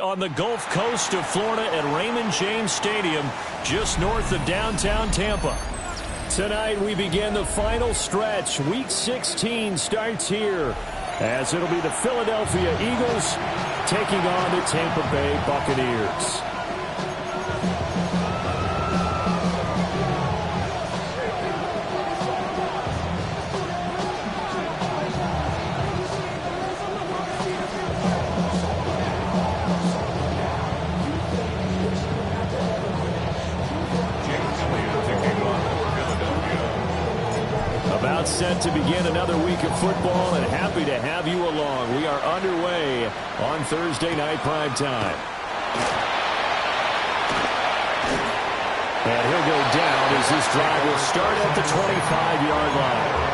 On the Gulf Coast of Florida at Raymond James Stadium, just north of downtown Tampa. Tonight we begin the final stretch. Week 16 starts here as it'll be the Philadelphia Eagles taking on the Tampa Bay Buccaneers. Set to begin another week of football, and happy to have you along. We are underway on Thursday night prime time. And he'll go down as this drive will start at the 25-yard line.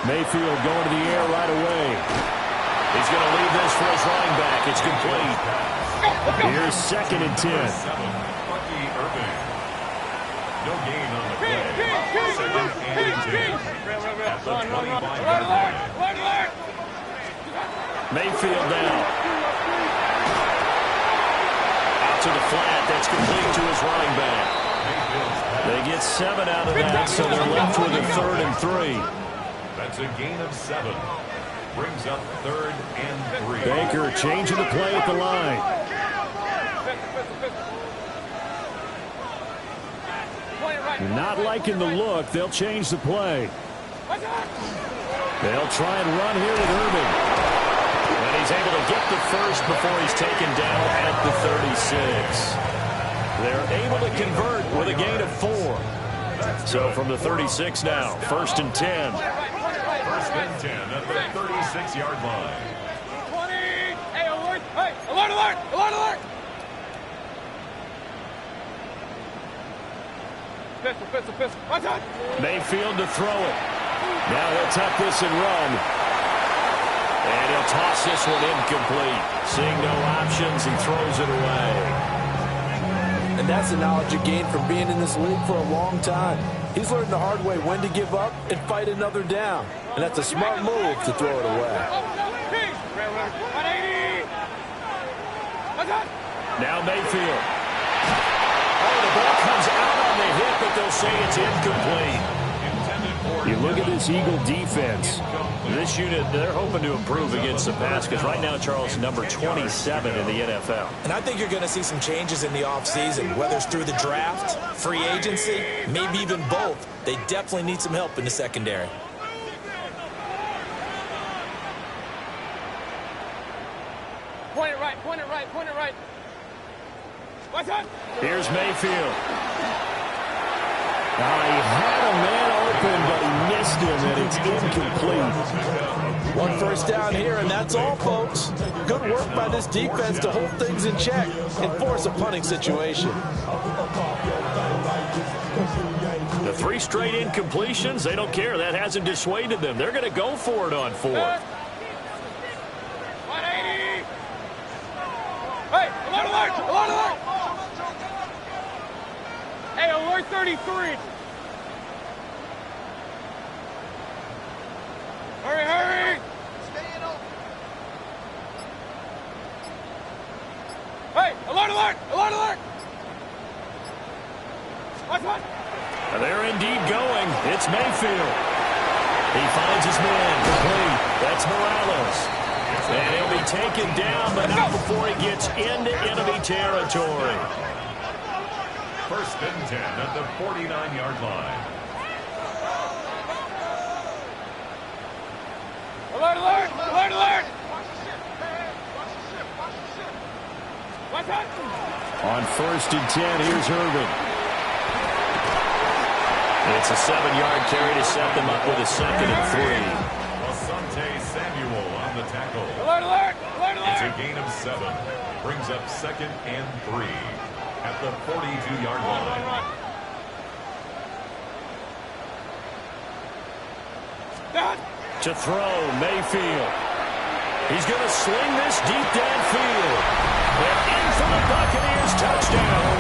Mayfield going to the air right away. He's going to leave this for his running back. It's complete. Here's 2nd and 10. No gain on the play. 2nd and 10. At the 25-yard line. Mayfield down. Out to the flat. That's complete to his running back. They get 7 out of that, so they're left with a 3rd and 3. That's a gain of 7. Brings up 3rd and 3. Baker changing the play at the line. Not liking the look. They'll change the play. They'll try and run here with Irving. And he's able to get the first before he's taken down at the 36. They're able to convert with a gain of 4. So from the 36 now, 1st and 10. 1st and 10 at the 36-yard line. 20. Hey, alert. Hey, alert, alert, alert, alert. Pistol. Watch out. Mayfield to throw it. Now he'll tuck this and run. And he'll toss this one incomplete. Seeing no options, he throws it away. And that's the knowledge you gain from being in this league for a long time. He's learned the hard way when to give up and fight another down. And that's a smart move to throw it away. Now Mayfield. Oh, the ball comes out on the hit, but they'll say it's incomplete. You look at this Eagle defense. This unit, they're hoping to improve against the pass because right now, Charles, number 27 in the NFL. And I think you're going to see some changes in the offseason, whether it's through the draft, free agency, maybe even both. They definitely need some help in the secondary. Point it right. Watch out. Here's Mayfield. He had a man open, but he missed him, and it's incomplete. 1 first down here, and that's all, folks. Good work by this defense to hold things in check and force a punting situation. The 3 straight incompletions, they don't care. That hasn't dissuaded them. They're going to go for it on 4th. 180. Hey, alert. Hey, alert 33. Hurry. Hey, alert. Watch. They're indeed going. It's Mayfield. He finds his man complete. That's Morales. And he'll be taken down, but not before he gets into enemy territory. 1st and 10 at the 49-yard line. Alert. Watch out. On 1st and 10, here's Irving. It's a 7-yard carry to set them up with a 2nd and 3. Asante Samuel on the tackle. Alert. It's a gain of 7. Brings up 2nd and 3 at the 42-yard line. To throw, Mayfield. He's going to sling this deep downfield. And in for the Buccaneers touchdown.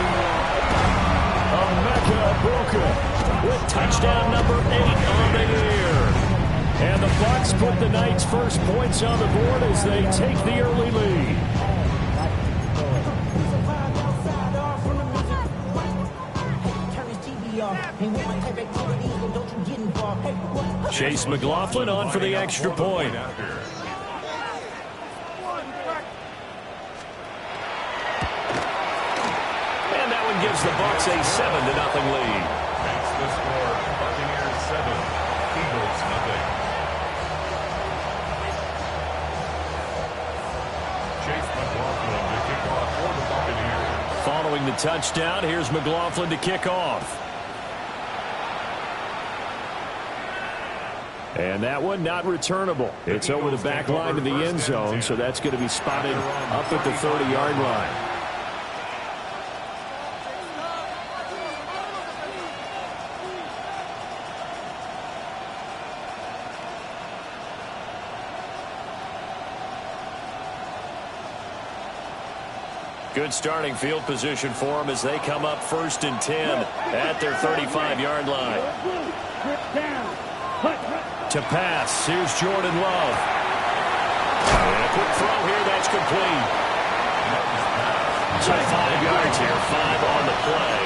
Emeka Egbuka with touchdown number 8 on the year. And the Bucs put the Knights' first points on the board as they take the early lead. Chase McLaughlin on for the extra point. And that one gives the Bucs a 7-0 lead. That's the score. Buccaneers 7, Eagles 0. Chase McLaughlin to kick off for the Buccaneers. Following the touchdown, here's McLaughlin to kick off. And that one not returnable. It's over the back line to the end zone, so that's going to be spotted up at the 30-yard line. Good starting field position for them as they come up 1st and 10 at their 35-yard line. To pass, here's Jordan Love. And a quick throw here, that's complete. So 5 yards here, 5 on the play.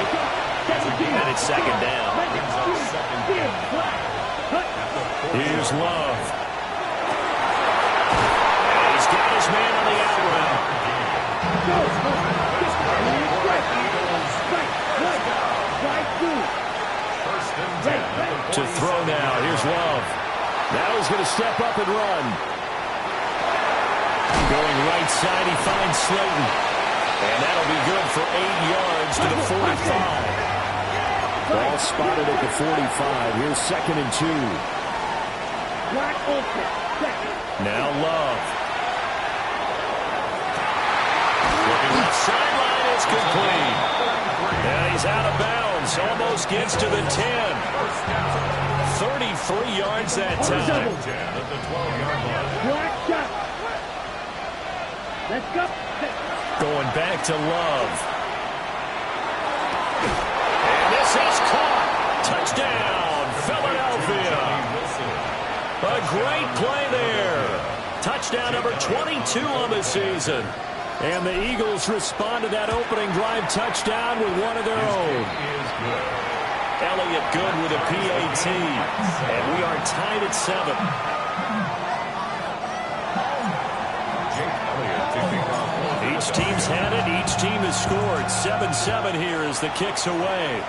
And it's 2nd down. Here's Love. And he's got his man on the out route. To throw now, here's Love. Now he's going to step up and run. Going right side, he finds Slayton. And that'll be good for 8 yards to the 45. Ball spotted at the 45. Here's 2nd and 2. Now Love. Looking left sideline, it's complete. And he's out of bounds. Almost gets to the 10. 33 yards that time. Let's go. Going back to Love. And this is caught. Touchdown, Philadelphia. A great play there. Touchdown number 22 on the season. And the Eagles respond to that opening drive touchdown with one of their own. Elliott good with a PAT. And we are tied at 7. Each team's had it. Each team has scored. 7-7 here as the kick's away.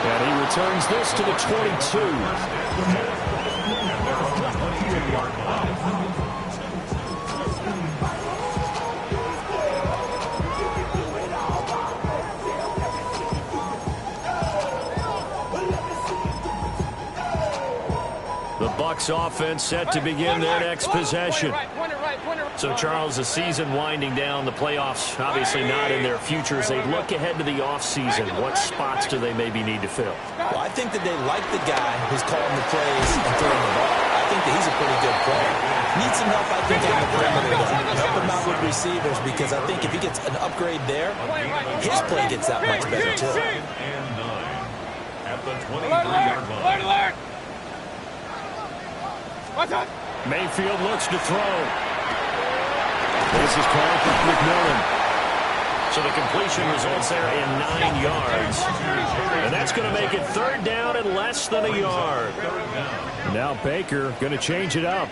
And he returns this to the 22. The Bucs offense set to begin their next possession. So, Charles, the season winding down, the playoffs obviously not in their future. As they look ahead to the offseason, what spots do they maybe need to fill? Well, I think that they like the guy who's calling the plays and throwing the ball. I think that he's a pretty good player. Needs some help, I think, on the perimeter. Help him out with receivers, because I think if he gets an upgrade there, his play gets that much better, too. 2nd and 9 at the 23-yard line. Alert! What's up? Mayfield looks to throw. This is called for McMillan. So the completion results there in 9 yards. And that's going to make it 3rd down and less than a yard. Now Baker going to change it up.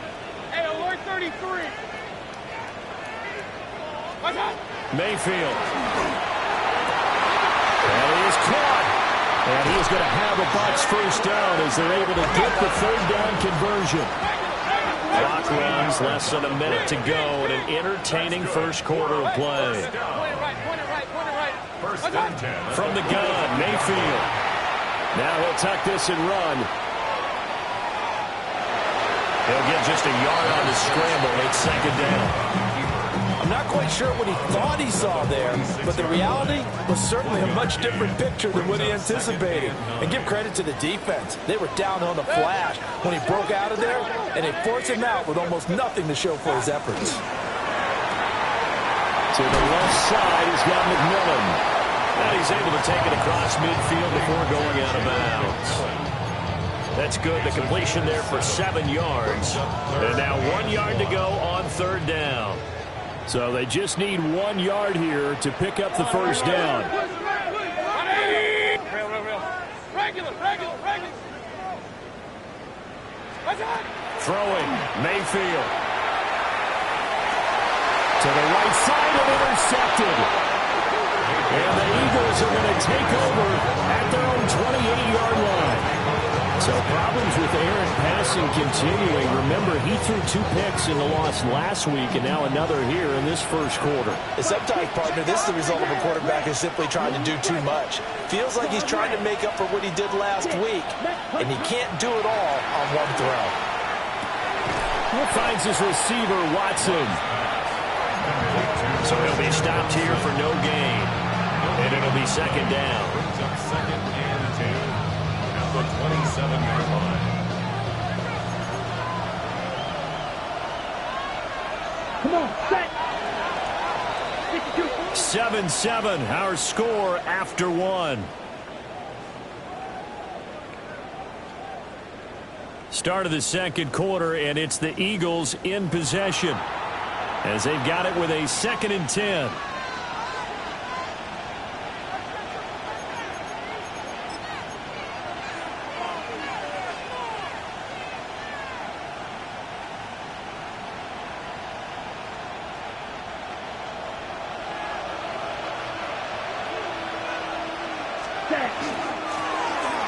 Hey, alert 33. What's up? Mayfield. And he is caught. And he is going to have a Bucs first down as they're able to get the 3rd down conversion. Clock runs, less than a minute to go in an entertaining first quarter of play. From the gun, Mayfield. Now he'll tuck this and run. He'll get just a yard on the scramble. It's 2nd down. I'm not quite sure what he thought he saw there, but the reality was certainly a much different picture than what he anticipated. And give credit to the defense. They were down on the flash when he broke out of there, and they forced him out with almost nothing to show for his efforts. To the left side, he's got McMillan. And he's able to take it across midfield before going out of bounds. That's good. The completion there for 7 yards. And now 1 yard to go on third down. So they just need 1 yard here to pick up the first down. Regular. Throwing, Mayfield. To the right side and intercepted. And the Eagles are going to take over at their own 28-yard line. So problems with Aaron passing continuing. Remember, he threw 2 picks in the loss last week and now another here in this first quarter. And sometimes, partner, this is the result of a quarterback who's simply trying to do too much. Feels like he's trying to make up for what he did last week, and he can't do it all on one throw. He finds his receiver, Watson. So he'll be stopped here for no gain. And it'll be second down. Brings up second and 2 at the 27-yard line. Come on, set. 7-7, our score after 1. Start of the second quarter, and it's the Eagles in possession as they've got it with a 2nd and 10.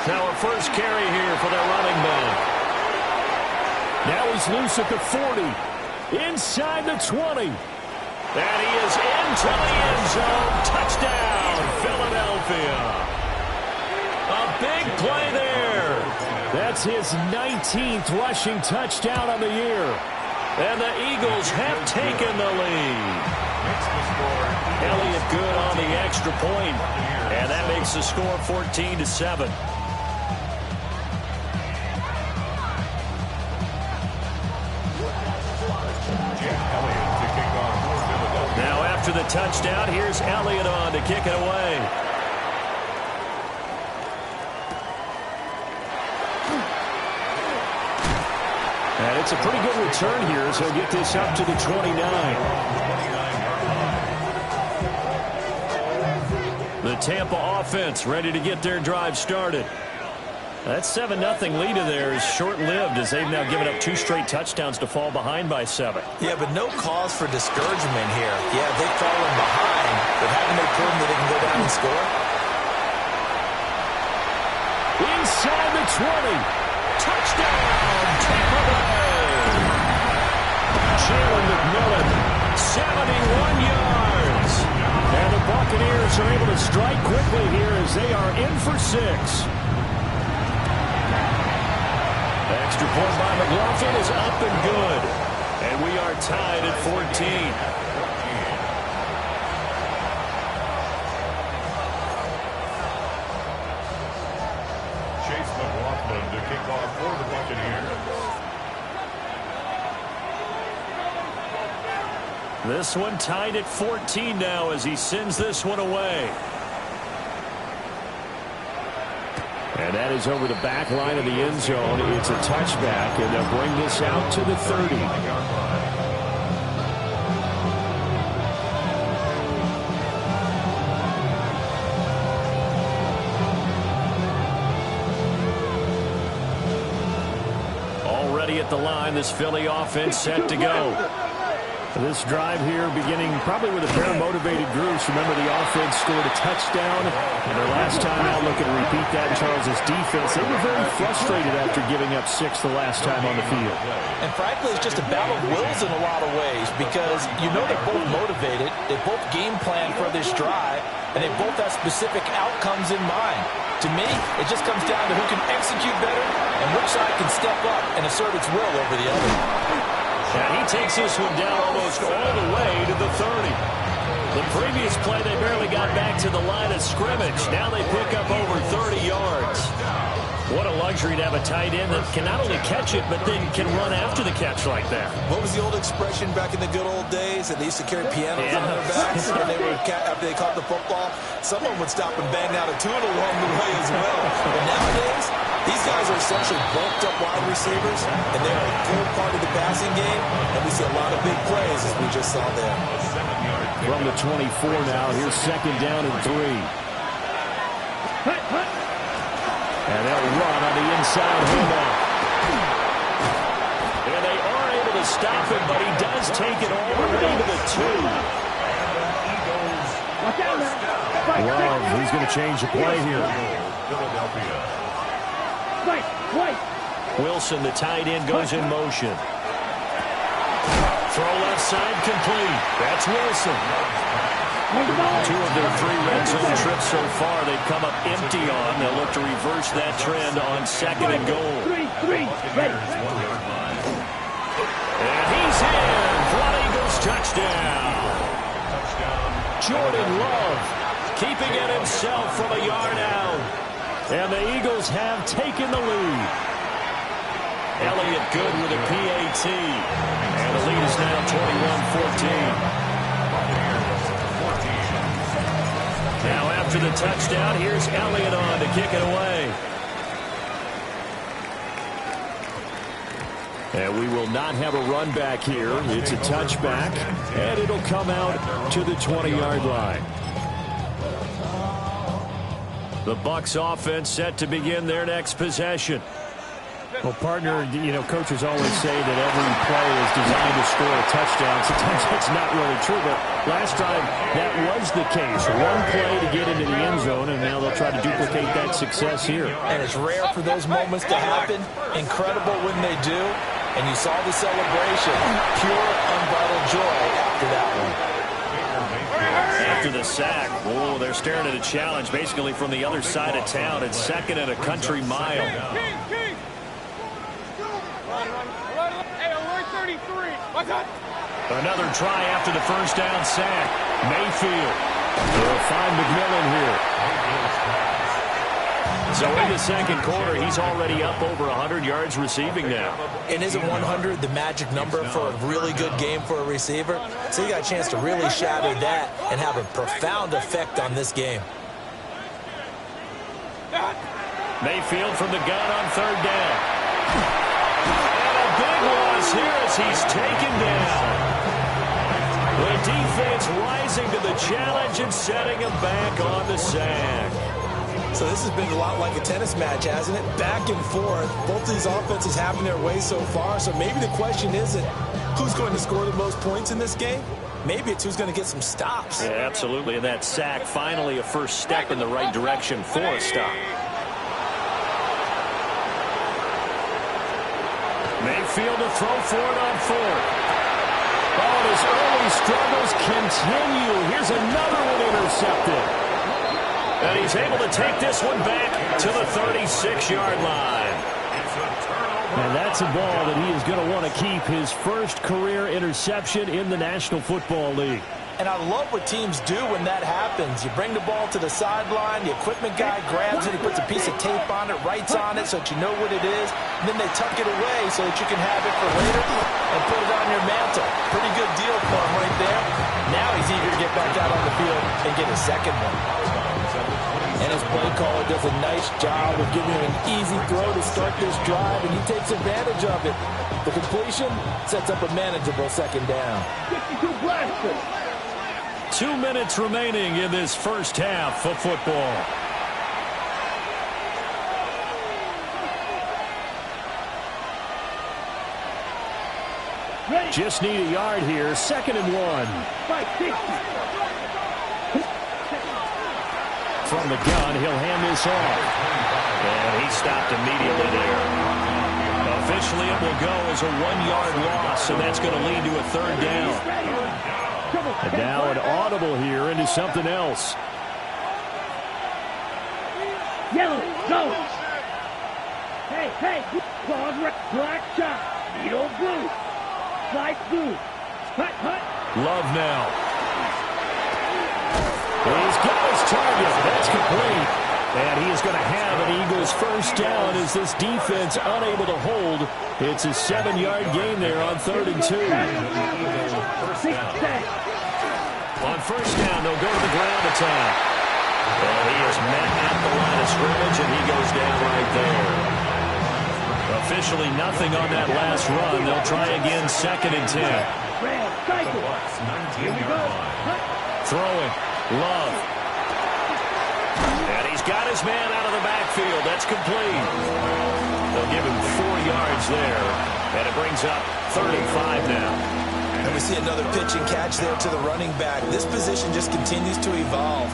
Now a first carry here for their running back. Now he's loose at the 40. Inside the 20. And he is into the end zone. Touchdown, Philadelphia. A big play there. That's his 19th rushing touchdown on the year. And the Eagles have taken the lead. Elliott good on the extra point. And that makes the score 14-7. Now after the touchdown, here's Elliott on to kick it away. And it's a pretty good return here as he'll get this up to the 29. The Tampa offense ready to get their drive started. That 7-0 lead of theirs is short-lived as they've now given up 2 straight touchdowns to fall behind by 7. Yeah, but no cause for discouragement here. Yeah, they've fallen behind, but haven't they proven that they can go down and score? Inside the 20. Touchdown, Tampa Bay. Jalen McMillan, 71 yards. And the Buccaneers are able to strike quickly here as they are in for 6. Extra point by McLaughlin is up and good. And we are tied at 14. Chase McLaughlin to kick off for the Buccaneers. This one tied at 14 now as he sends this one away. And that is over the back line of the end zone. It's a touchback, and they'll bring this out to the 30. Already at the line, this Philly offense set to go. This drive here beginning probably with a pair of motivated groups. Remember, the offense scored a touchdown, and their last time out looking to repeat that in Charles' defense. They were very frustrated after giving up 6 the last time on the field. And frankly, it's just a battle of wills in a lot of ways because you know they're both motivated, they both game plan for this drive, and they both have specific outcomes in mind. To me, it just comes down to who can execute better and which side can step up and assert its will over the other. And he takes this one down almost all the way to the 30. The previous play, they barely got back to the line of scrimmage. Now they pick up over 30 yards. What a luxury to have a tight end that can not only catch it, but then can run after the catch like that. What was the old expression back in the good old days? That they used to carry pianos on their backs when they were after they caught the football. Someone would stop and bang out a tune along the way as well. But nowadays, these guys are essentially bulked up wide receivers, and they're a core part of the passing game. And we see a lot of big plays, as we just saw there. From the 24 now, here's second down and 3. And they'll run on the inside handoff. And they are able to stop him, but he does take it all the way to the 2. Love, he's going to change the play here. Wilson, the tight end, goes in motion. Throw left side complete. That's Wilson. 2 of their 3 red zone trips so far they've come up empty on. They'll look to reverse that trend on second and goal. And he's in for an Eagles touchdown. Jordan Love keeping it himself from a yard out. And the Eagles have taken the lead. Elliott good with a PAT. And the lead is now 21-14. Now after the touchdown, here's Elliott on to kick it away. And we will not have a run back here. It's a touchback, and it'll come out to the 20-yard line. The Bucs offense set to begin their next possession. Well, partner, you know, coaches always say that every play is designed to score a touchdown. Sometimes that's not really true, but last time that was the case. One play to get into the end zone, and now they'll try to duplicate that success here. And it's rare for those moments to happen. Incredible when they do. And you saw the celebration. Pure, unbridled joy after that one. After the sack, oh, they're staring at a challenge basically from the other side of town. It's second and a country mile. Hey, alert 33. What's up? Another try after the first down sack. Mayfield. They'll find McMillan here. So in the second quarter, he's already up over 100 yards receiving now. And isn't 100 the magic number for a really good game for a receiver? So you got a chance to really shatter that and have a profound effect on this game. Mayfield from the gun on third down. And a big loss here as he's taken down. The defense rising to the challenge and setting him back on the sack. So this has been a lot like a tennis match, hasn't it? Back and forth. Both these offenses having their way so far. So maybe the question isn't who's going to score the most points in this game. Maybe it's who's going to get some stops. Yeah, absolutely. And that sack, finally a first step in the right direction for a stop. Mayfield to throw for it on fourth. Oh, and his early struggles continue. Here's another one intercepted. And he's able to take this one back to the 36-yard line. And that's a ball that he is going to want to keep, his first career interception in the National Football League. And I love what teams do when that happens. You bring the ball to the sideline, the equipment guy grabs it, he puts a piece of tape on it, writes on it so that you know what it is, and then they tuck it away so that you can have it for later and put it on your mantle. Pretty good deal for him right there. Now he's eager to get back out on the field and get his second one. And his play caller does a nice job of giving him an easy throw to start this drive, and he takes advantage of it. The completion sets up a manageable second down. 2 minutes remaining in this first half of football. Just need a yard here. 2nd and 1. From the gun, he'll hand this off. And he stopped immediately there. Officially, it will go as a 1-yard loss, and that's going to lead to a third down. And now an audible here into something else. Yellow, go! Hey, black shot, blue. Slide through. Hut, hut. Love now. He's got his target. That's complete. And he is going to have an Eagles first down as this defense unable to hold. It's a 7-yard gain there on 3rd and 2. On first down, they'll go to the ground attack. And he is met at the line of scrimmage, and he goes down right there. Officially nothing on that last run. They'll try again 2nd and 10. Throwing. Love. And he's got his man out of the backfield. That's complete. They'll give him 4 yards there. And it brings up 3rd and 5 now. And we see another pitch and catch there to the running back. This position just continues to evolve.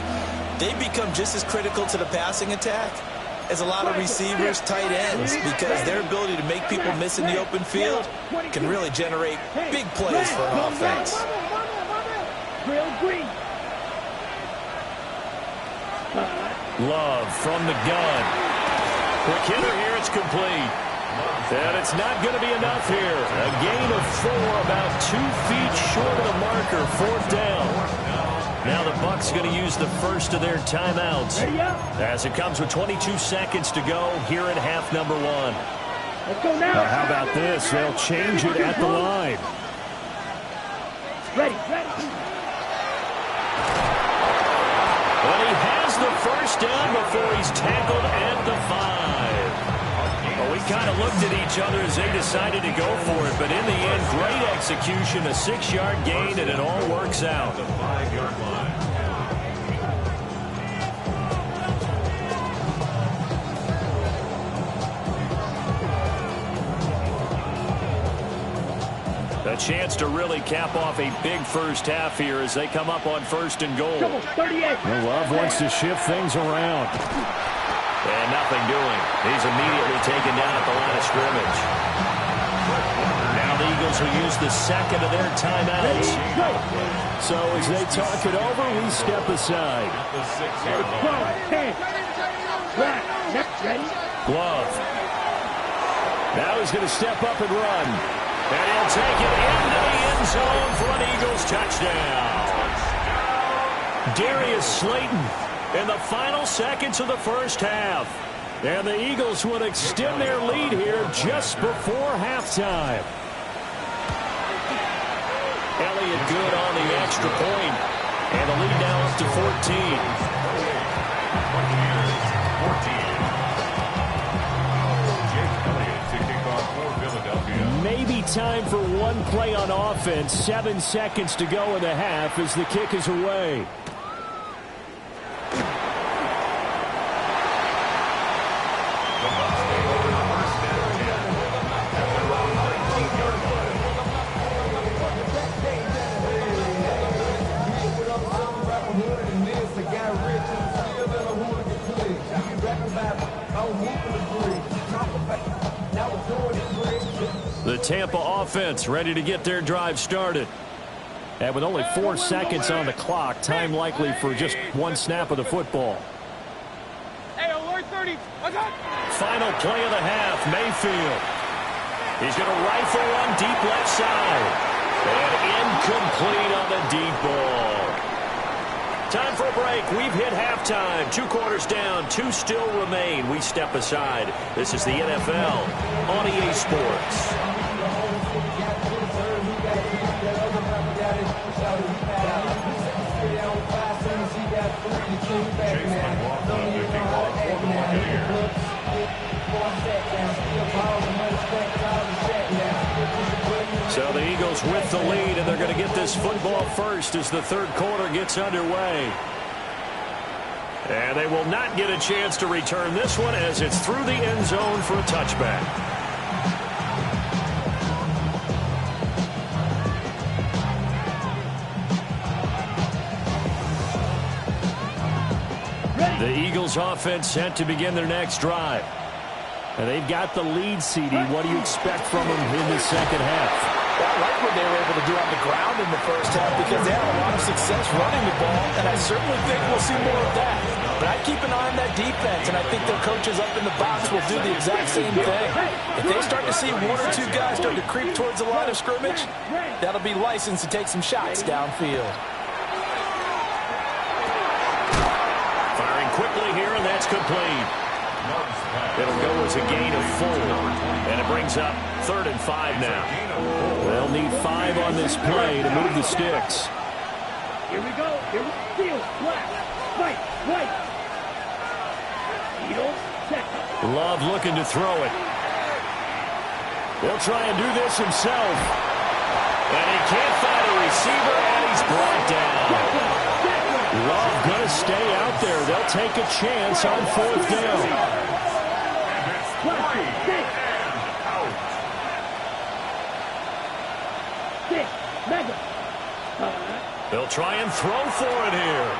They become just as critical to the passing attack as a lot of receivers, tight ends, because their ability to make people miss in the open field can really generate big plays for an offense. Love from the gun. Quick hitter here, it's complete. And it's not going to be enough here. A gain of 4, about 2 feet short of the marker, 4th down. Now the Bucs going to use the first of their timeouts as it comes with 22 seconds to go here at half number 1. Let's go now. How about this? They'll change it at the line. Ready. But he has the first down before he's tackled at the 5. Well, we kind of looked at each other as they decided to go for it, but in the end, great execution, a 6-yard gain, and it all works out. The 5-yard line. A chance to really cap off a big first half here as they come up on 1st and goal. 38. Well, Love wants to shift things around. And nothing doing. He's immediately taken down at the line of scrimmage. Now the Eagles will use the second of their timeouts. So as they talk it over, we step aside. The 6-yard line. Glove. Now he's going to step up and run. And he'll take it into the end zone for an Eagles touchdown. Darius Slayton in the final seconds of the first half. And the Eagles would extend their lead here just before halftime. Elliott good on the extra point. And the lead now up to 14. 14. Maybe time for one play on offense. 7 seconds to go in the half as the kick is away. The Tampa offense ready to get their drive started. And with only 4 seconds on the clock, time likely for just one snap of the football. Hey, alert 30. Final play of the half, Mayfield. He's going to rifle one deep left side. And incomplete on the deep ball. Time for a break. We've hit halftime. 2 quarters down. 2 still remain. We step aside. This is the NFL on EA Sports. So the Eagles with the lead, and they're going to get this football first as the 3rd quarter gets underway. And they will not get a chance to return this one as it's through the end zone for a touchback. The Eagles offense set to begin their next drive. And they've got the lead, CD. What do you expect from them in the second half? Well, I like what they were able to do on the ground in the first half because they had a lot of success running the ball, and I certainly think we'll see more of that. But I keep an eye on that defense, and I think their coaches up in the box will do the exact same thing. If they start to see one or two guys start to creep towards the line of scrimmage, that'll be licensed to take some shots downfield. Firing quickly here, and that's complete. It'll go as a gain of 4, and it brings up 3rd and 5 now. They'll need 5 on this play to move the sticks. Here we go. Here we steal. Black. Fight. White. Eagle. Check. Love looking to throw it. He'll try and do this himself. And he can't find a receiver, and he's brought down. Love going to stay out there. They'll take a chance on 4th down. They'll try and throw for it here.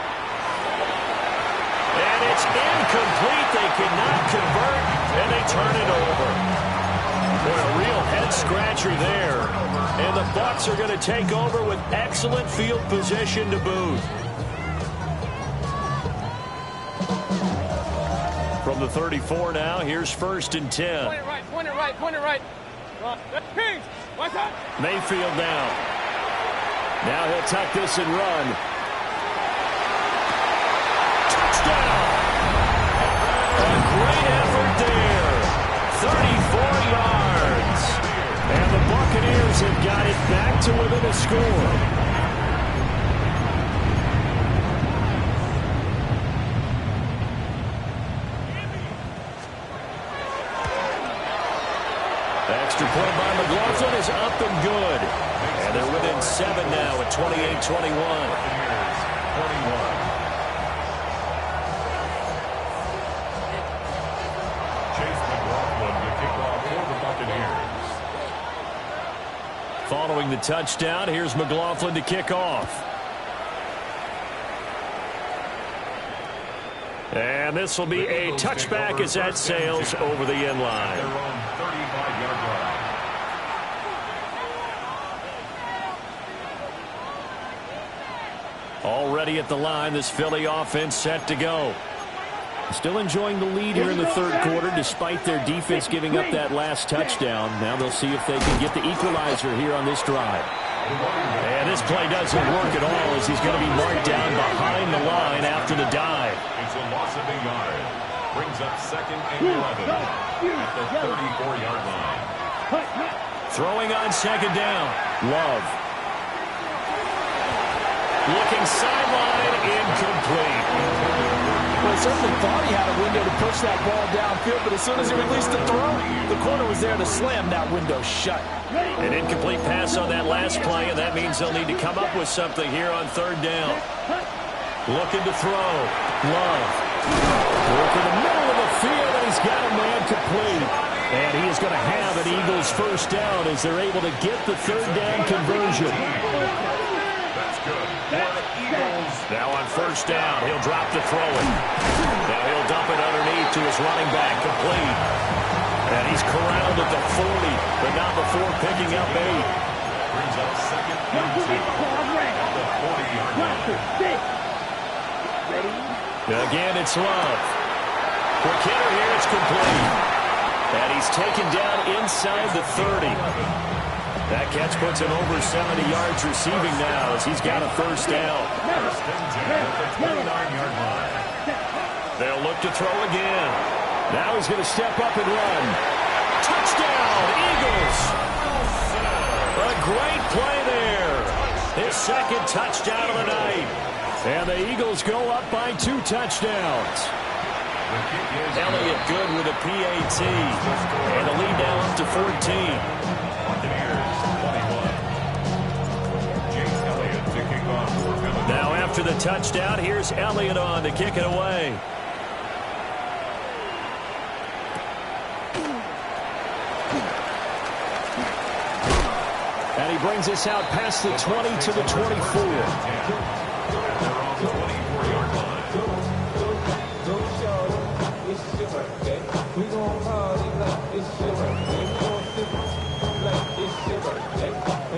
And it's incomplete. They cannot convert, and they turn it over. Boy, a real head-scratcher there. And the Bucs are going to take over with excellent field position to boot. From the 34 now, here's 1st and 10. Point it right, point it right, point it right. Kings, watch out. Mayfield now. Now he'll tuck this and run. Touchdown! A great effort there. 34 yards. And the Buccaneers have got it back to within a score. Extra point by McLaughlin is up and good. And they're within 7 now at 28-21. Chase McLaughlin to kick off for the Buccaneers. Following the touchdown, here's McLaughlin to kick off. And this will be a touchback as that sails over the end line. Their own 35-yard line. Already at the line, this Philly offense set to go. Still enjoying the lead here in the 3rd quarter, despite their defense giving up that last touchdown. Now they'll see if they can get the equalizer here on this drive. And this play doesn't work at all as he's going to be marked down behind the line after the dive. It's a loss of a yard. Brings up 2nd and 11 at the 34-yard line. Throwing on 2nd down. Love. Looking sideline, incomplete. Well, he certainly thought he had a window to push that ball downfield, but as soon as he released the throw, the corner was there to slam that window shut. An incomplete pass on that last play, and that means they'll need to come up with something here on 3rd down. Looking to throw. Love. Work in the middle of the field, and he's got a man complete. And he is going to have an Eagles 1st down as they're able to get the 3rd down conversion. That's good. Now on 1st down, he'll drop to throw it. Now he'll dump it underneath to his running back, complete. And he's corralled at the 40, but not before picking up 8. Brings up 2nd and 2 at the 40-yard line. Again, it's Love. Quick hitter here, it's complete. And he's taken down inside the 30. That catch puts him over 70 yards receiving now as he's got a 1st down. 1st and 10 at the 29-yard line. They'll look to throw again. Now he's going to step up and run. Touchdown, Eagles! A great play there. His 2nd touchdown of the night. And the Eagles go up by 2 touchdowns. Elliott good with a PAT. And the lead now up to 14. Now after the touchdown, here's Elliott on to kick it away. And he brings us out past the 20 to the 24.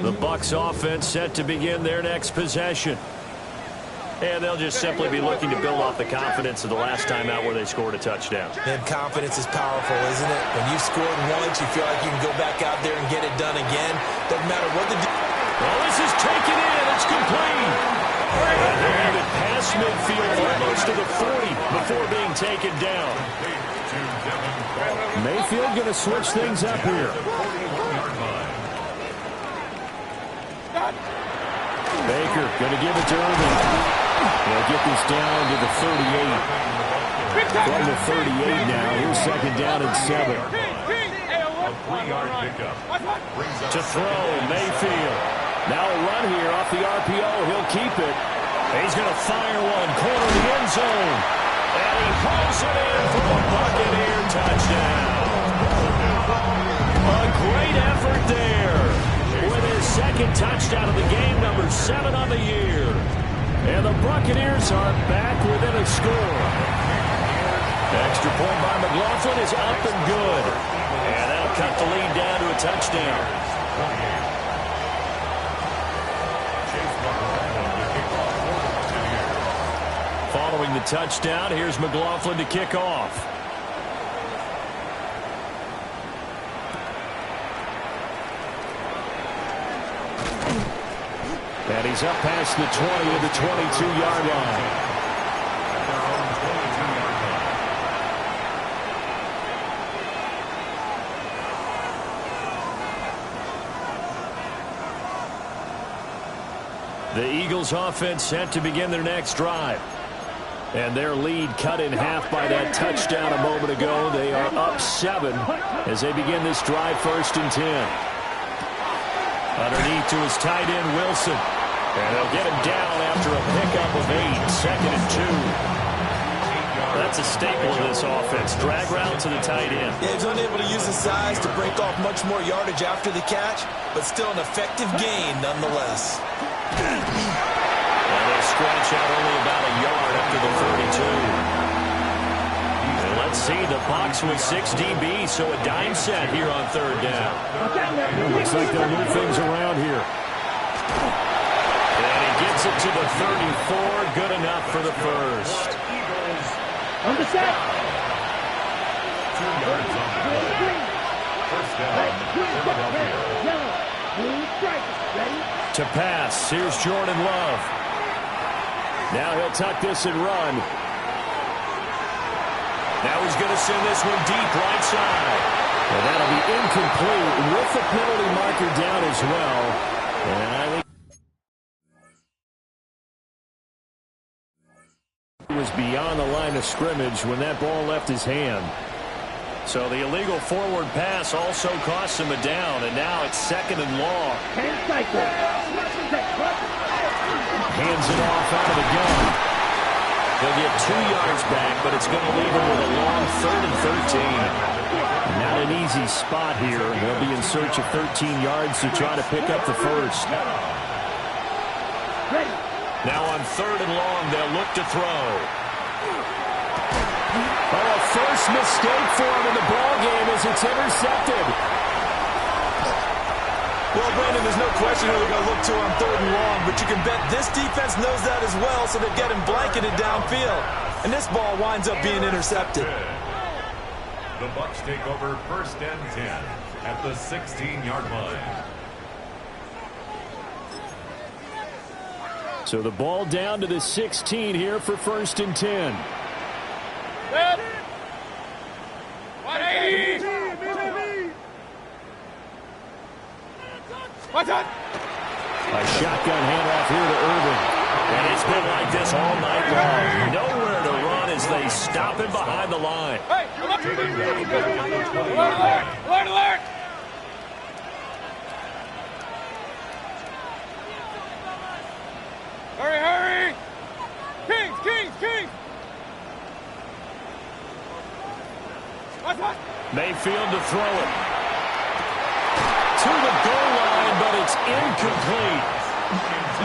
The Bucs offense set to begin their next possession. And they'll just simply be looking to build off the confidence of the last time out where they scored a touchdown. And confidence is powerful, isn't it? When you've scored once, you feel like you can go back out there and get it done again. Doesn't matter what the... Well, this is taken in. It's complete. And they have it past midfield almost to the 40 before being taken down. Mayfield going to switch things up here. Baker going to give it to Irvin. They'll get this down to the 38. From the 38 now, here's second down and 7. To throw, Mayfield. Now a run here off the RPO. He'll keep it. He's going to fire one. Corner of the end zone. And he hauls it in for a Buccaneer touchdown. A great effort there. With his second touchdown of the game, number 7 on the year. And the Buccaneers are back within a score. Extra point by McLaughlin is up and good. And that'll cut the lead down to a touchdown. Following the touchdown, here's McLaughlin to kick off. And he's up past the 20 to the 22-yard line. The Eagles offense set to begin their next drive. And their lead cut in half by that touchdown a moment ago. They are up 7 as they begin this drive, 1st and 10. Underneath to his tight end, Wilson. And they'll get him down after a pickup of 8, 2nd and 2. That's a staple of this offense. Drag route to the tight end. Yeah, he's unable to use his size to break off much more yardage after the catch, but still an effective gain nonetheless. And they stretch out only about a yard after the 32. And let's see, the box with 6 DB, so a dime set here on 3rd down. Looks like they'll move things around here. And he gets it to the 34, good enough for the first. On the set. 2 yards on the play. First down, Philadelphia. Yellow. Blue strike. Ready? To pass, here's Jordan Love. Now he'll tuck this and run. Now he's going to send this one deep right side. And that'll be incomplete with the penalty marker down as well. And I think he was beyond the line of scrimmage when that ball left his hand. So the illegal forward pass also costs him a down, and now it's 2nd and long. Hands it off out of the gun. He'll get 2 yards back, but it's going to leave him with a long 3rd and 13. Not an easy spot here. They'll be in search of 13 yards to try to pick up the first. Now on 3rd and long, they'll look to throw. Oh, a first mistake for him in the ballgame as it's intercepted. Well, Brandon, there's no question who they're going to look to on 3rd and long, but you can bet this defense knows that as well, so they've got him blanketed downfield. And this ball winds up being intercepted. The Bucs take over 1st and 10 at the 16-yard line. So the ball down to the 16 here for 1st and 10. Set. 180. Watch out. A shotgun handoff here to Irvin. And it's been like this all night long. Nowhere to run as they stop him behind the line. Hey, alert, alert. Hurry, hurry. Kings. Watch out. Mayfield to throw it. To the goal line, but it's incomplete.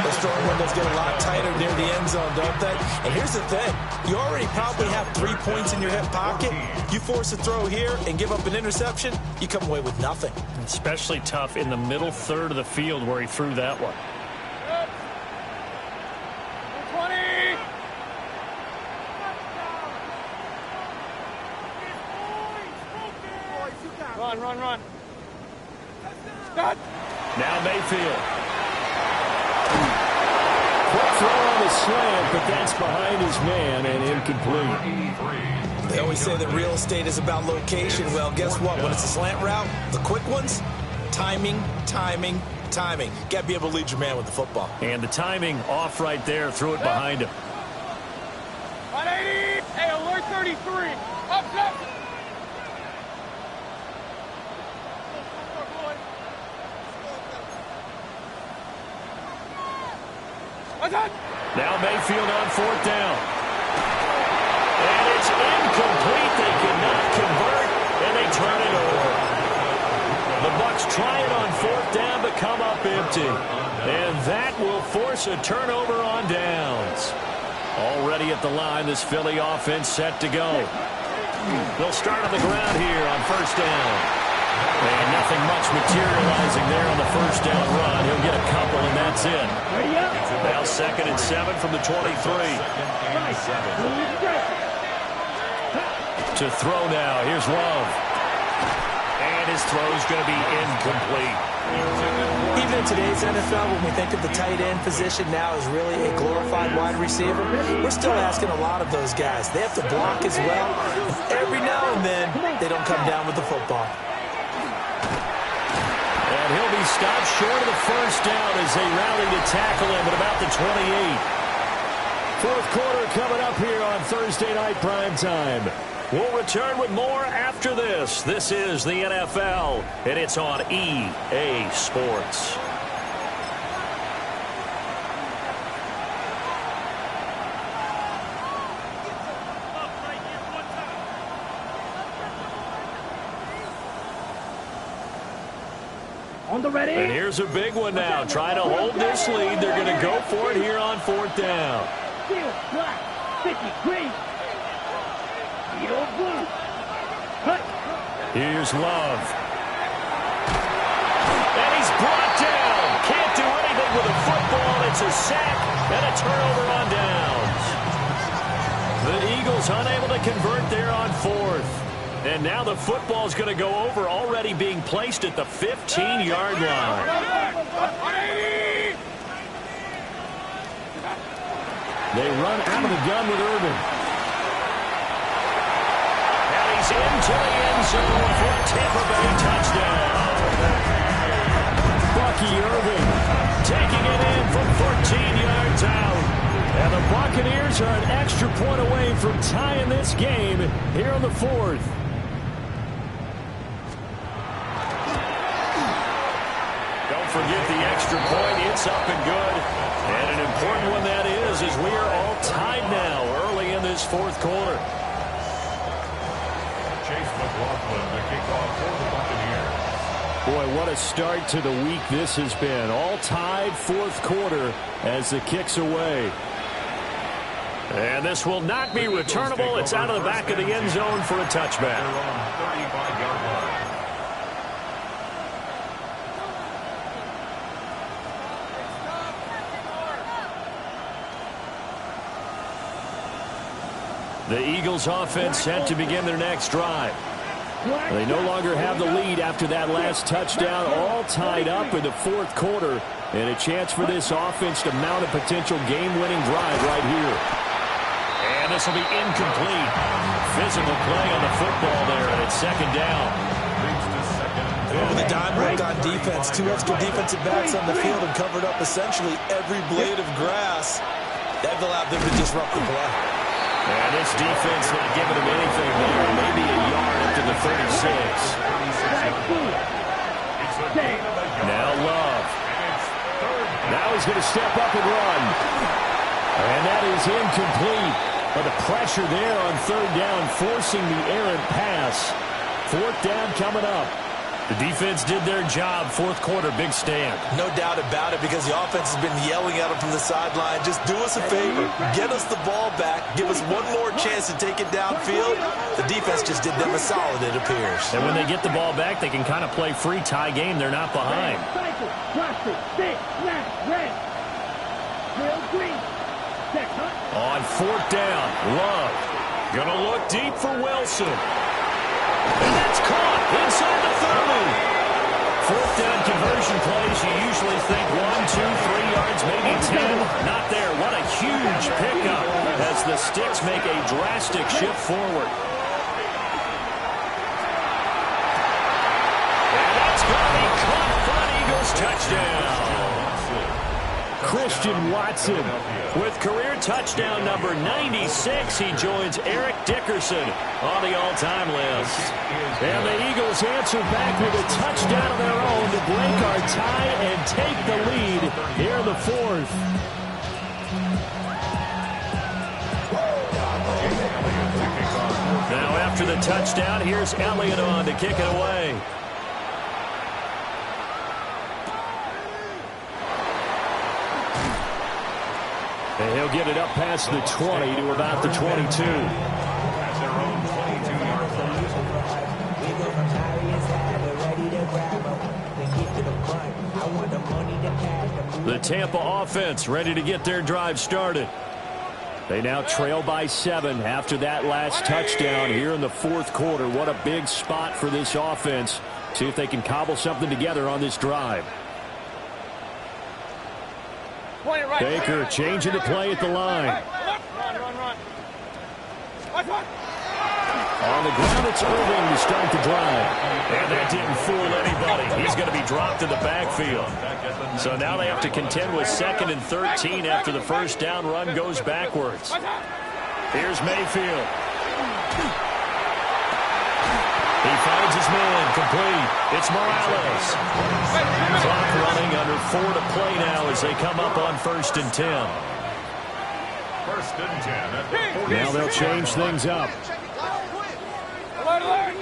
The throwing windows get a lot tighter near the end zone, don't they? And here's the thing. You already probably have 3 points in your hip pocket. You force a throw here and give up an interception, you come away with nothing. Especially tough in the middle 3rd of the field where he threw that one. 20. Run. Stop. Now Mayfield. Quick throw on the slant, but that's behind his man and incomplete. They always say that real estate is about location. Well, guess what? When it's a slant route, the quick ones, timing. Got to be able to lead your man with the football. And the timing off right there. Threw it behind him. 180. Hey, alert 33. Up. Now Mayfield on fourth down. And it's incomplete. They cannot convert, and they turn it over. The Bucs try it on fourth down, but come up empty. And that will force a turnover on downs. Already at the line, this Philly offense set to go. They'll start on the ground here on first down. And nothing much materializing there on the first down run. He'll get a couple, and that's it. Now 2nd and 7 from the 23. To throw now. Here's Love. And his throw's going to be incomplete. Even in today's NFL, when we think of the tight end position now as really a glorified wide receiver, we're still asking a lot of those guys. They have to block as well. And every now and then, they don't come down with the football. And he'll be stopped short of the first down as they rally to tackle him at about the 28. Fourth quarter coming up here on Thursday Night Primetime. We'll return with more after this. This is the NFL, and it's on EA Sports. On the ready. And here's a big one now. Trying to hold this lead. They're going to go for it here on fourth down. Steel, black, 50, green. Steel, blue. Cut. Here's Love. And he's brought down. Can't do anything with a football. It's a sack and a turnover on downs. The Eagles unable to convert there on fourth. And now the football's going to go over, already being placed at the 15-yard line. They run out of the gun with Irvin. And he's into the end zone for a Tampa Bay touchdown. Bucky Irvin taking it in from 14 yards out. And the Buccaneers are an extra point away from tying this game here on the fourth. Forget the extra point. It's up and good. And an important one that is, as we are all tied now early in this fourth quarter. Chase McLaughlin, the kickoff for the Buccaneers. Boy, what a start to the week this has been. All tied fourth quarter as the kick's away. And this will not be returnable. It's out of the back of the end zone for a touchback. They're on 35-yard line. The Eagles offense set to begin their next drive. They no longer have the lead after that last touchdown, all tied up in the fourth quarter, and a chance for this offense to mount a potential game-winning drive right here. And this will be incomplete. Physical play on the football there, and it's second down. With a dime look on defense, 2 extra defensive backs on the field and covered up essentially every blade of grass. That allowed them to disrupt the play. And this defense not giving him anything there. Maybe a yard up to the 36. Now Love. Now he's going to step up and run. And that is incomplete. But the pressure there on third down, forcing the errant pass. Fourth down coming up. The defense did their job. Fourth quarter, big stand. No doubt about it, because the offense has been yelling at them from the sideline. Just do us a favor. Get us the ball back. Give us one more chance to take it downfield. The defense just did them a solid, it appears. And when they get the ball back, they can kind of play free tie game. They're not behind. On fourth down, Love. Gonna look deep for Wilson. And that's caught inside the 30. Fourth down conversion plays, you usually think 1, 2, 3 yards, maybe 10. Not there. What a huge pickup as the Sticks make a drastic shift forward. And that's going to be caught for an Eagles touchdown. Christian Watson with career touchdown number 96. He joins Eric Dickerson on the all-time list. And the Eagles answer back with a touchdown of their own to break our tie and take the lead here in the fourth. Now after the touchdown, here's Elliott on to kick it away. And he'll get it up past the 20 to about the 22. The Tampa offense ready to get their drive started. They now trail by 7 after that last touchdown here in the fourth quarter. What a big spot for this offense. See if they can cobble something together on this drive. Baker changing the play at the line. Run. On the ground, it's Irving to start the drive. And that didn't fool anybody. He's going to be dropped in the backfield. So now they have to contend with 2nd and 13 after the first down run goes backwards. Here's Mayfield. He finds his man, complete. It's Morales. Clock running, under 4 to play now as they come up on 1st and 10. 1st and 10. Now they'll change things up. Alert!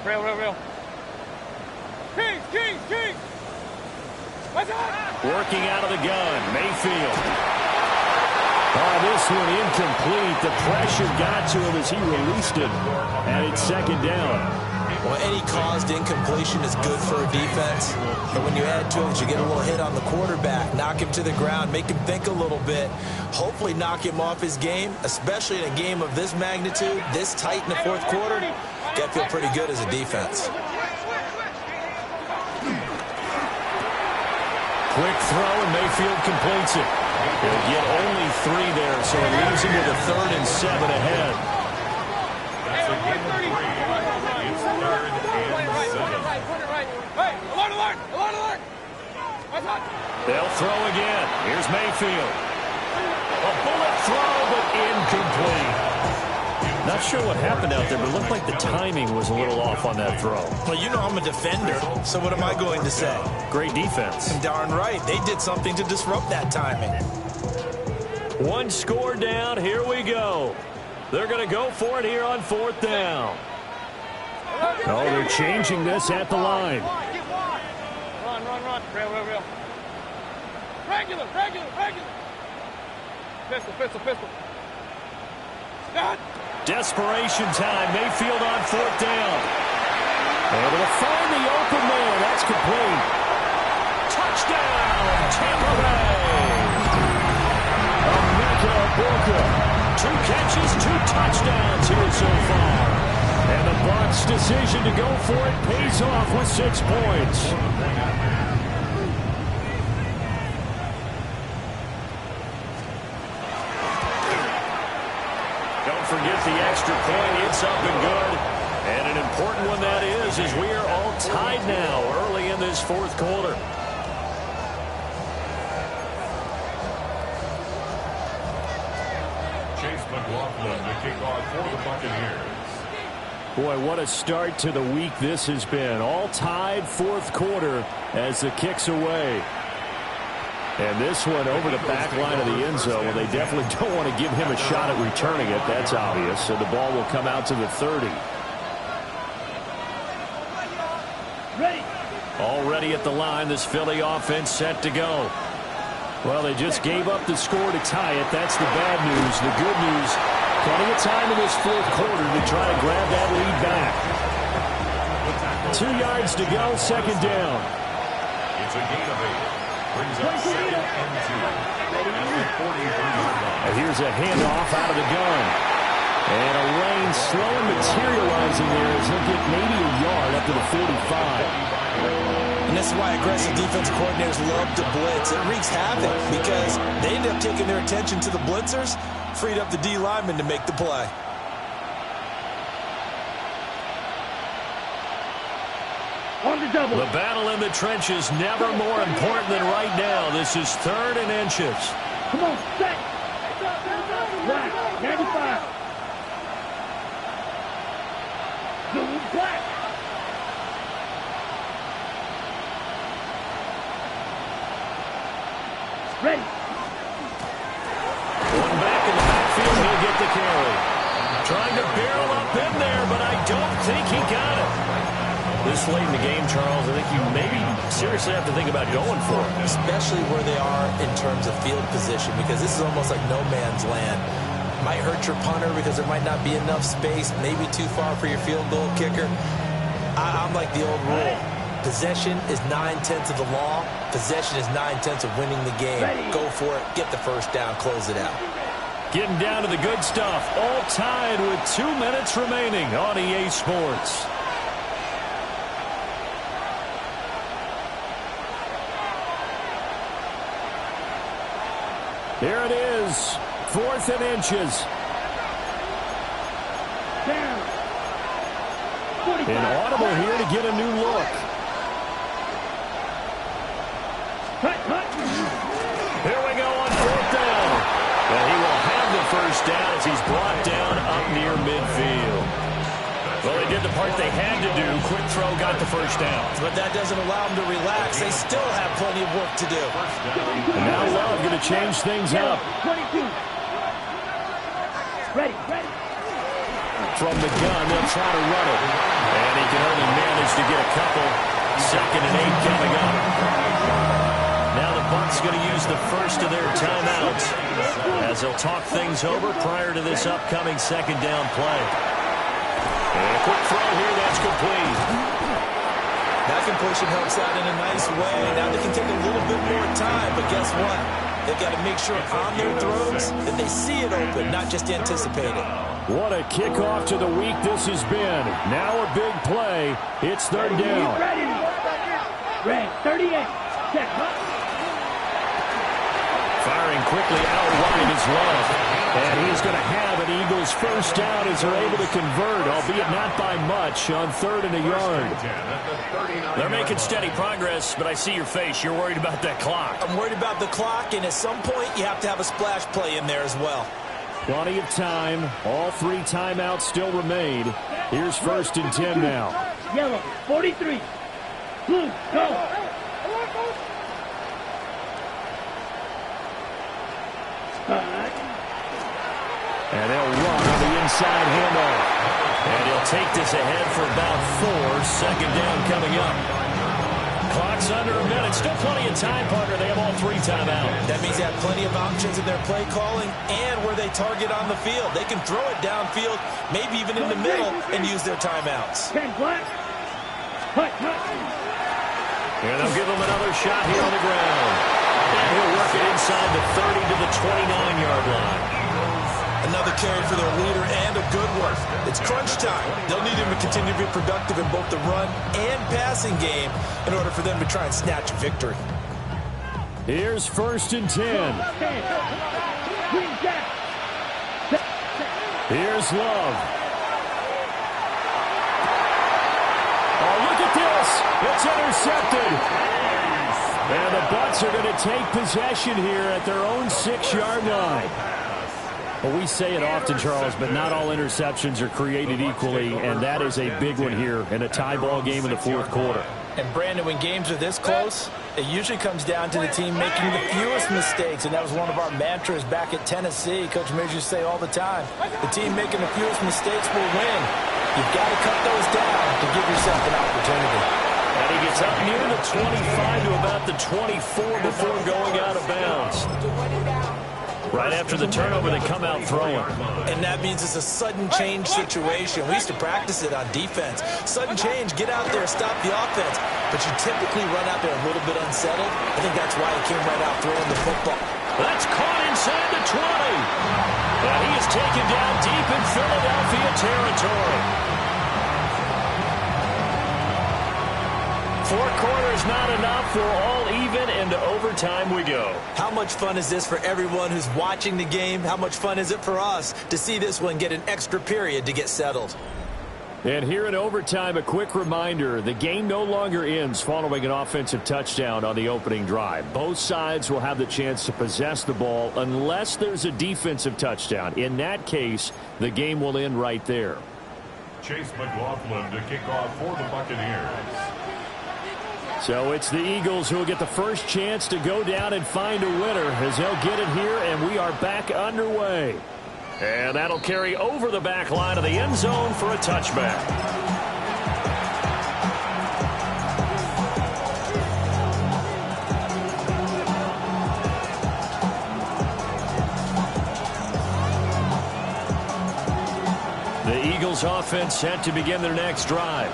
Real. King! Working out of the gun, Mayfield. Oh, this one incomplete. The pressure got to him as he released it. And it's 2nd down. Well, any caused incompletion is good for a defense. But when you add to it, you get a little hit on the quarterback, knock him to the ground, make him think a little bit, hopefully knock him off his game, especially in a game of this magnitude, this tight in the fourth quarter. Got to feel pretty good as a defense. Quick throw, and Mayfield completes it. He'll get only 3 there, so it leaves him with a 3rd and 7 ahead. That's a gain of 3. It's 3rd and 7. Hey, alert! They'll throw again. Here's Mayfield. A bullet throw, but incomplete. Not sure what happened out there, but it looked like the timing was a little off on that throw. Well, you know I'm a defender, so what am I going to say? Great defense. Darn right. They did something to disrupt that timing. 1 score down. Here we go. They're going to go for it here on 4th down. Oh, they're changing this at the line. Run. Real. Regular. Pistol. Stop. Desperation time. Mayfield on 4th down. Able to find the open man. That's complete. Touchdown, Tampa Bay. Emeka Egbuka. 2 catches, 2 touchdowns here so far. And the Bucs' decision to go for it pays off with 6 points. Forget the extra point. It's up and good. And an important one that is as we are all tied now early in this fourth quarter. Chase McLaughlin to kick off for the Buccaneers. Boy, what a start to the week this has been. All tied fourth quarter as the kick's away. And this one over the back line of the end zone. Well, they definitely don't want to give him a shot at returning it. That's obvious. So the ball will come out to the 30. Ready. Already at the line, this Philly offense set to go. Well, they just gave up the score to tie it. That's the bad news. The good news, plenty of time in this fourth quarter to try to grab that lead back. 2 yards to go, 2nd down. It's a gain of 8. Brings up 2nd and 2. And here's a handoff out of the gun. And a lane slowly materializing there as he'll get maybe a yard up to the 45. And this is why aggressive defensive coordinators love to blitz. It wreaks havoc because they end up taking their attention to the blitzers, freed up the D lineman to make the play. On the double. The battle in the trenches never more important than right now. This is 3rd and inches. Come on, set. Black, 95. Blue, black. Ready. One back in the backfield, he'll get the carry. Trying to barrel up in there, but I don't think he got it. This late in the game, Charles, I think you maybe seriously have to think about going for it. Especially where they are in terms of field position, because this is almost like no man's land. Might hurt your punter because there might not be enough space, maybe too far for your field goal kicker. I'm like the old rule. Possession is 9/10 of the law. Possession is 9/10 of winning the game. Go for it. Get the first down. Close it out. Getting down to the good stuff. All tied with 2 minutes remaining on EA Sports. Here it is. 4th and inches. Down. 45. Inaudible here to get a new look. Cut, cut. Here we go on 4th down. And he will have the first down as he's brought down up near midfield. Well, they did the part they had to do. Quick throw got the first down. But that doesn't allow them to relax. They still have plenty of work to do. And now Love going to change things up. 22. Ready, ready. From the gun, they'll try to run it. And he can only manage to get a couple. 2nd and 8 coming up. Now the Bucs going to use the first of their timeouts as they'll talk things over prior to this upcoming 2nd down play. And a quick throw here, that's complete. That completion helps out in a nice way. Now they can take a little bit more time, but guess what? They've got to make sure on their throws that they see it open, not just anticipate it. What a kickoff to the week this has been. Now a big play. It's 3rd down. Ready. Red, 38. Check. Firing quickly out wide is Love. And he's going to have an Eagles first down as they're able to convert, albeit not by much, on 3rd and a yard. They're making steady progress, but I see your face. You're worried about that clock. I'm worried about the clock, and at some point you have to have a splash play in there as well. Plenty of time. All 3 timeouts still remain. Here's 1st and 10 now. Yellow, 43. Blue, go. And they'll run on the inside handoff. And he'll take this ahead for about 4. 2nd down coming up. Clock's under a minute. Still plenty of time, partner. They have all 3 timeouts. That means they have plenty of options in their play calling and where they target on the field. They can throw it downfield, maybe even in the middle, and use their timeouts. 10 black. Cut, cut. And they'll give him another shot here on the ground. And he'll work it inside the 30 to the 29-yard line. Another carry for their leader and a good one. It's crunch time. They'll need him to continue to be productive in both the run and passing game in order for them to try and snatch a victory. Here's 1st and 10. Here's Love. Oh, look at this. It's intercepted. And the Bucs are going to take possession here at their own 6-yard line. Well, we say it often, Charles, but not all interceptions are created equally, and that is a big one here in a tie ball game in the 4th quarter. And, Brandon, when games are this close, it usually comes down to the team making the fewest mistakes, and that was one of our mantras back at Tennessee. Coach Mears used to say all the time, the team making the fewest mistakes will win. You've got to cut those down to give yourself an opportunity. And he gets up near the 25 to about the 24 before going out of bounds. Right after the turnover, they come out throwing. And that means it's a sudden change situation. We used to practice it on defense. Sudden change, get out there, stop the offense. But you typically run out there a little bit unsettled. I think that's why he came right out throwing the football. That's caught inside the 20. And he is taken down deep in Philadelphia territory. 4 quarters not enough. We're all even, and to overtime we go. How much fun is this for everyone who's watching the game? How much fun is it for us to see this one get an extra period to get settled? And here in overtime, a quick reminder, the game no longer ends following an offensive touchdown on the opening drive. Both sides will have the chance to possess the ball unless there's a defensive touchdown. In that case, the game will end right there. Chase McLaughlin to kick off for the Buccaneers. So it's the Eagles who will get the first chance to go down and find a winner as they'll get it here, and we are back underway. And that'll carry over the back line of the end zone for a touchback. The Eagles offense set to begin their next drive.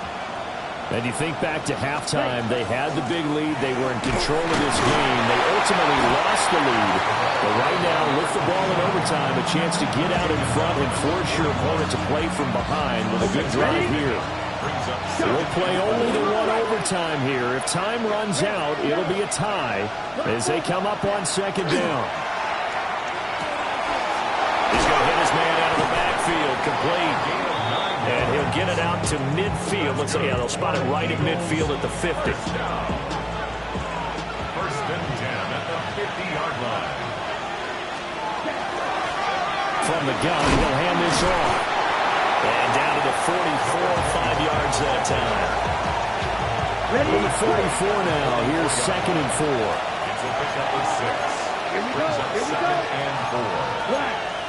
And you think back to halftime, they had the big lead. They were in control of this game. They ultimately lost the lead. But right now, with the ball in overtime, a chance to get out in front and force your opponent to play from behind with a good drive here. We'll play only the one overtime here. If time runs out, it'll be a tie as they come up on second down. He's going to hit his man out of the backfield, complete. And he'll get it out to midfield. Looks like, yeah, they'll spot it right at midfield at the 50. First and 10 at the 50-yard line. From the gun, he'll hand this off. And down to the 44, 5 yards that time. From the 44 now, here's second and 4. It's a pickup of 6. Here we go. Brings up second and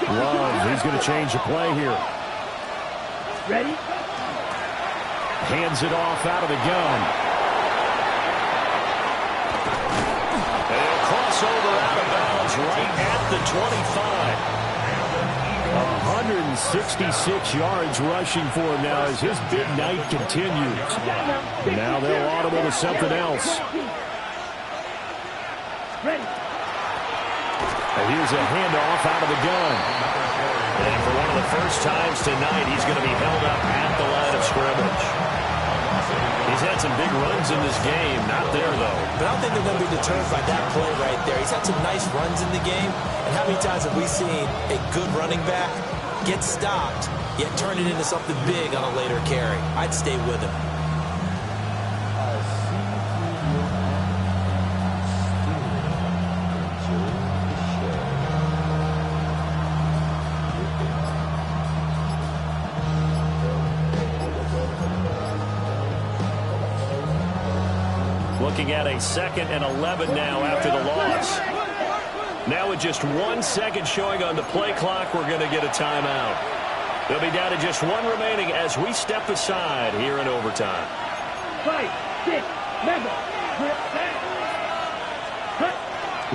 4. Love, he's going to change the play here. Ready? Hands it off out of the gun. And he'll cross over out of bounds right at the 25. 166 yards rushing for him now as his big night continues. Now they'll audible to something else. Ready? And here's a handoff out of the gun. And for one of the first times tonight, he's going to be held up at the line of scrimmage. He's had some big runs in this game. Not there, though. But I don't think they're going to be deterred by that play right there. He's had some nice runs in the game. And how many times have we seen a good running back get stopped, yet turn it into something big on a later carry? I'd stay with him. Looking at a 2nd and 11 now after the loss. Now with just 1 second showing on the play clock, we're going to get a timeout. They'll be down to just 1 remaining as we step aside here in overtime. 5, 6, remember.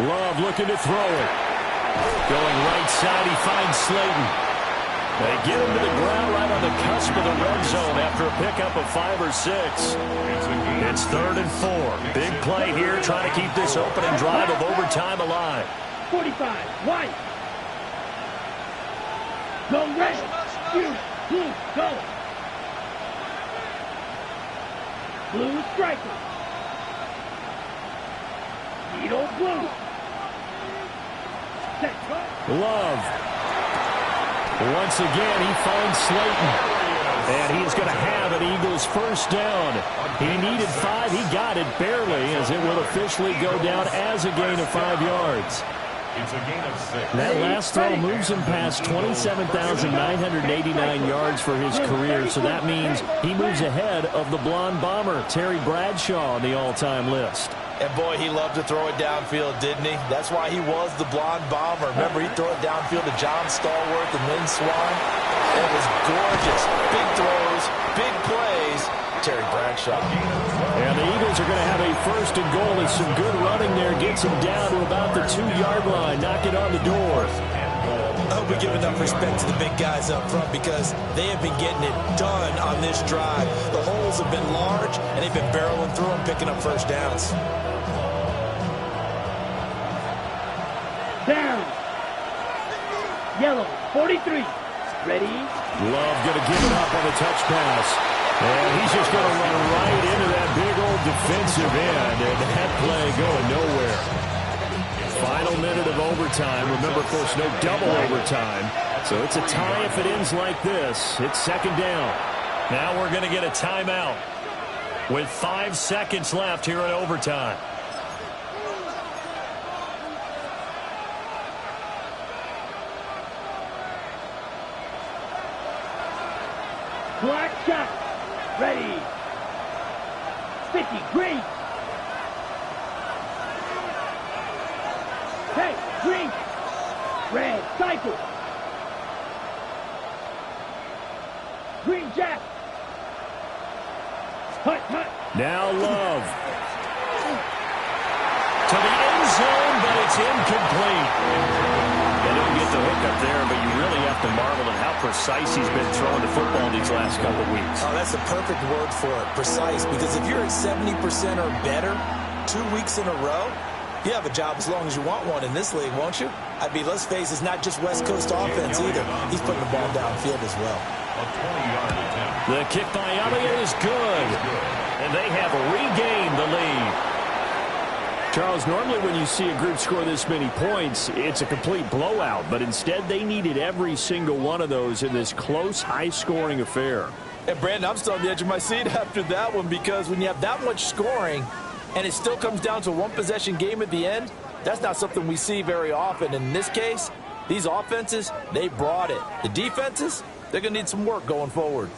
Love looking to throw it. Going right side, he finds Slayton. They get him to the ground right on the cusp of the red zone after a pickup of 5 or 6. It's 3rd and 4. Big play here, trying to keep this opening drive of overtime alive. 45, white. Go red. You, blue, go. Blue striker. Needle blue. Set. Love. Once again, he finds Slayton. And he is going to have an Eagles first down. He needed 5. He got it barely as it will officially go down as a gain of 5 yards. It's a gain of 6. That last throw moves him past 27,989 yards for his career. So that means he moves ahead of the blonde bomber, Terry Bradshaw, on the all-time list. And boy, he loved to throw it downfield, didn't he? That's why he was the blonde bomber. Remember, he'd throw it downfield to John Stallworth and Lynn Swann. It was gorgeous. Big throws, big plays. Terry Bradshaw. And the Eagles are going to have a first and goal as some good running there gets him down to about the 2-yard line. Knock it on the door. I hope we give enough respect to the big guys up front because they have been getting it done on this drive. The holes have been large, and they've been barreling through them, picking up first downs. Yellow, 43. Ready? Love going to give it up on the touch pass. And he's just going to run right into that big old defensive end. And that play going nowhere. Final minute of overtime. Remember, of course, no double overtime. So it's a tie if it ends like this. It's second down. Now we're going to get a timeout with 5 seconds left here in overtime. Black shot. Ready. 50. Green. Hey, green. Red. Cycle. Green jack. Hut, hut. Now Love. To the end zone, but it's incomplete. They don't get the hook up there, but you really have to marvel at how precise he's been throwing the football these last couple of weeks. Oh, that's a perfect word for it, precise, because if you're at 70% or better 2 weeks in a row, you have a job as long as you want one in this league, won't you? I mean, let's face it, it's not just West Coast offense either. He's putting the ball downfield as well. A 20-yard attempt. The kick by Elliott is good, and they have regained the lead. Charles, normally when you see a group score this many points, it's a complete blowout, but instead they needed every single one of those in this close, high-scoring affair. And Brandon, I'm still on the edge of my seat after that one, because when you have that much scoring and it still comes down to a one-possession game at the end, that's not something we see very often. In this case, these offenses, they brought it. The defenses, they're going to need some work going forward.